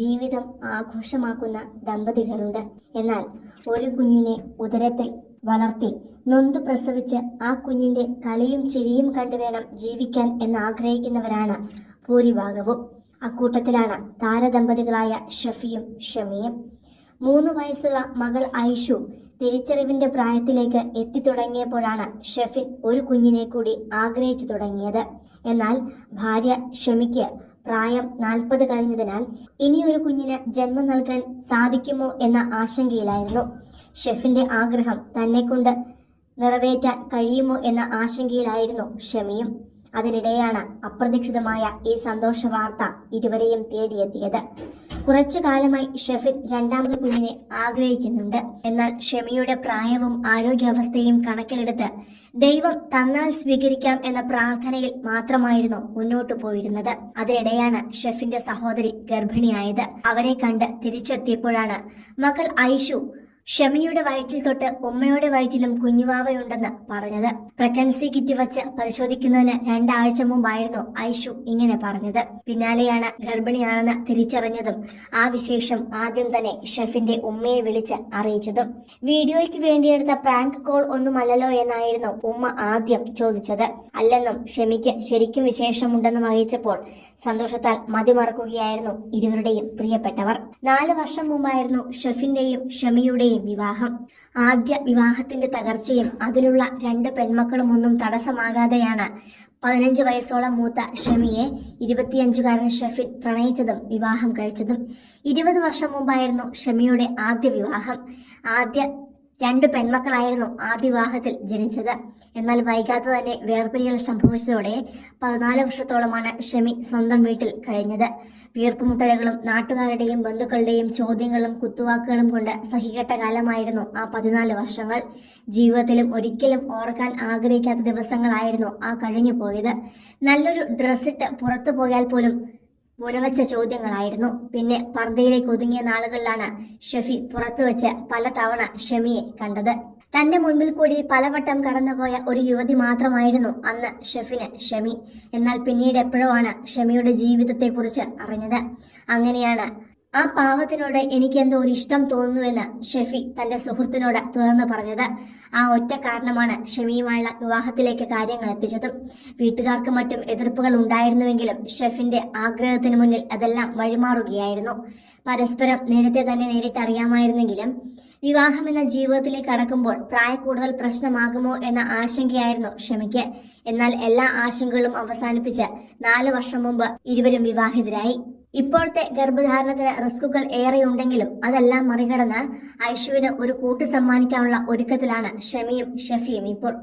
ജീവിതം ആഘോഷമാക്കുന്ന ദമ്പതികളുണ്ട്. എന്നാൽ ഒരു കുഞ്ഞിനെ ഉദരത്തിൽ വളർത്തി നൊന്തു പ്രസവിച്ച് ആ കുഞ്ഞിന്റെ കളിയും ചിരിയും കണ്ടുവേണം ജീവിക്കാൻ എന്നാഗ്രഹിക്കുന്നവരാണ് ഭൂരിഭാഗവും. അക്കൂട്ടത്തിലാണ് താരദമ്പതികളായ ഷഫിയും ഷമിയും. 3 വയസ്സുള്ള മകൾ ഐഷു തിരിച്ചറിവിന്റെ പ്രായത്തിലേക്ക് എത്തിത്തുടങ്ങിയപ്പോഴാണ് ഷെഫിൻ ഒരു കുഞ്ഞിനെ കൂടി ആഗ്രഹിച്ചു തുടങ്ങിയത്. എന്നാൽ ഭാര്യ ഷമിക്ക് പ്രായം 40 കഴിഞ്ഞതിനാൽ ഇനിയൊരു കുഞ്ഞിന് ജന്മം നൽകാൻ സാധിക്കുമോ എന്ന ആശങ്കയിലായിരുന്നു. ഷെഫിന്റെ ആഗ്രഹം തന്നെക്കൊണ്ട് നിറവേറ്റാൻ കഴിയുമോ എന്ന ആശങ്കയിലായിരുന്നു ഷമിയും. അതിനിടെയാണ് അപ്രതീക്ഷിതമായ ഈ സന്തോഷ വാർത്ത ഇരുവരെയും തേടിയെത്തിയത്. കുറച്ചു കാലമായി ഷെഫിൻ രണ്ടാമത് കുഞ്ഞിനെ ആഗ്രഹിക്കുന്നുണ്ട്. എന്നാൽ ഷമിയുടെ പ്രായവും ആരോഗ്യാവസ്ഥയും കണക്കിലെടുത്ത് ദൈവം തന്നാൽ സ്വീകരിക്കാം എന്ന പ്രാർത്ഥനയിൽ മാത്രമായിരുന്നു മുന്നോട്ടു പോയിരുന്നത്. അതിനിടെയാണ് ഷെഫിന്റെ സഹോദരി ഗർഭിണിയായത്. അവരെ കണ്ട് തിരിച്ചെത്തിയപ്പോഴാണ് മകൾ ഐഷു ഷമിയുടെ വയറ്റിൽ തൊട്ട് ഉമ്മയുടെ വയറ്റിലും കുഞ്ഞുവാവയുണ്ടെന്ന് പറഞ്ഞത്. പ്രഗ്നൻസി കിറ്റ് വച്ച് പരിശോധിക്കുന്നതിന് 2 ആഴ്ച മുമ്പായിരുന്നു ഐഷു ഇങ്ങനെ പറഞ്ഞത്. പിന്നാലെയാണ് ഗർഭിണിയാണെന്ന് തിരിച്ചറിഞ്ഞതും ആ വിശേഷം ആദ്യം തന്നെ ഷെഫിന്റെ ഉമ്മയെ വിളിച്ച് അറിയിച്ചതും. വീഡിയോയ്ക്ക് വേണ്ടിയെടുത്ത പ്രാങ്ക് കോൾ ഒന്നുമല്ലല്ലോ എന്നായിരുന്നു ഉമ്മ ആദ്യം ചോദിച്ചത്. അല്ലെന്നും ഷമിക്ക് ശരിക്കും വിശേഷമുണ്ടെന്നും അറിയിച്ചപ്പോൾ സന്തോഷത്താൽ മതിമറക്കുകയായിരുന്നു ഇരുവരുടെയും പ്രിയപ്പെട്ടവർ. 4 വർഷം മുമ്പായിരുന്നു ഷെഫിന്റെയും ഷമിയുടെയും വിവാഹം. ആദ്യ വിവാഹത്തിന്റെ തകർച്ചയും അതിലുള്ള 2 പെൺമക്കളുമൊന്നും തടസ്സമാകാതെയാണ് 15 വയസ്സോളം മൂത്ത ഷമിയെ 25-കാരൻ ഷെഫിൻ പ്രണയിച്ചതും വിവാഹം കഴിച്ചതും. 20 വർഷം മുമ്പായിരുന്നു ഷമിയുടെ ആദ്യ വിവാഹം. ആദ്യ 2 പെൺമക്കളായിരുന്നു ആദ്യ വിവാഹത്തിൽ ജനിച്ചത്. എന്നാൽ വൈകാതെ തന്നെ വേർപിരിയൽ സംഭവിച്ചതോടെ 14 വർഷത്തോളമാണ് ഷമി സ്വന്തം വീട്ടിൽ കഴിഞ്ഞത്. വീർപ്പുമുട്ടലുകളും നാട്ടുകാരുടെയും ബന്ധുക്കളുടെയും ചോദ്യങ്ങളും കുത്തുവാക്കുകളും കൊണ്ട് സഹികെട്ട കാലമായിരുന്നു ആ 14 വർഷങ്ങൾ. ജീവിതത്തിലും ഒരിക്കലും ഓർക്കാൻ ആഗ്രഹിക്കാത്ത ദിവസങ്ങളായിരുന്നു ആ കഴിഞ്ഞു പോയത്. നല്ലൊരു ഡ്രസ്സിട്ട് പുറത്തു പോയാൽ പോലും മുനവച്ച ചോദ്യങ്ങളായിരുന്നു. പിന്നെ പർദ്ദയിലേക്ക് ഒതുങ്ങിയ നാളുകളിലാണ് ഷെഫി പുറത്തുവച്ച് പലതവണ ഷമിയെ കണ്ടത്. തന്റെ മുൻപിൽ കൂടി പലവട്ടം കടന്നുപോയ ഒരു യുവതി മാത്രമായിരുന്നു അന്ന് ഷെഫിന് ഷമി. എന്നാൽ പിന്നീട് എപ്പോഴോ ആണ് ഷമിയുടെ ജീവിതത്തെക്കുറിച്ച് അറിഞ്ഞത്. അങ്ങനെയാണ് ആ പാവത്തിനോട് എനിക്കെന്തോ ഒരു ഇഷ്ടം തോന്നുന്നുവെന്ന് ഷെഫി തന്റെ സുഹൃത്തിനോട് തുറന്നു പറഞ്ഞത്. ആ ഒറ്റ കാരണമാണ് ഷമിയുമായുള്ള വിവാഹത്തിലേക്ക് കാര്യങ്ങൾ എത്തിച്ചതും. വീട്ടുകാർക്ക് മറ്റും എതിർപ്പുകൾ ഉണ്ടായിരുന്നുവെങ്കിലും ഷെഫിന്റെ ആഗ്രഹത്തിന് മുന്നിൽ അതെല്ലാം വഴിമാറുകയായിരുന്നു. പരസ്പരം നേരത്തെ തന്നെ നേരിട്ടറിയാമായിരുന്നെങ്കിലും വിവാഹം എന്ന ജീവിതത്തിലേക്ക് കടക്കുമ്പോൾ പ്രായക്കൂടുതൽ പ്രശ്നമാകുമോ എന്ന ആശങ്കയായിരുന്നു ഷമിക്ക്. എന്നാൽ എല്ലാ ആശങ്കകളും അവസാനിപ്പിച്ച് 4 വർഷം മുമ്പ് ഇരുവരും വിവാഹിതരായി. ഇപ്പോഴത്തെ ഗർഭധാരണത്തിന് റിസ്കുകൾ ഏറെയുണ്ടെങ്കിലും അതെല്ലാം മറികടന്ന് ഐഷുവിന് ഒരു കൂട്ട് സമ്മാനിക്കാനുള്ള ഒരുക്കത്തിലാണ് ഷമിയും ഷെഫിയും ഇപ്പോൾ.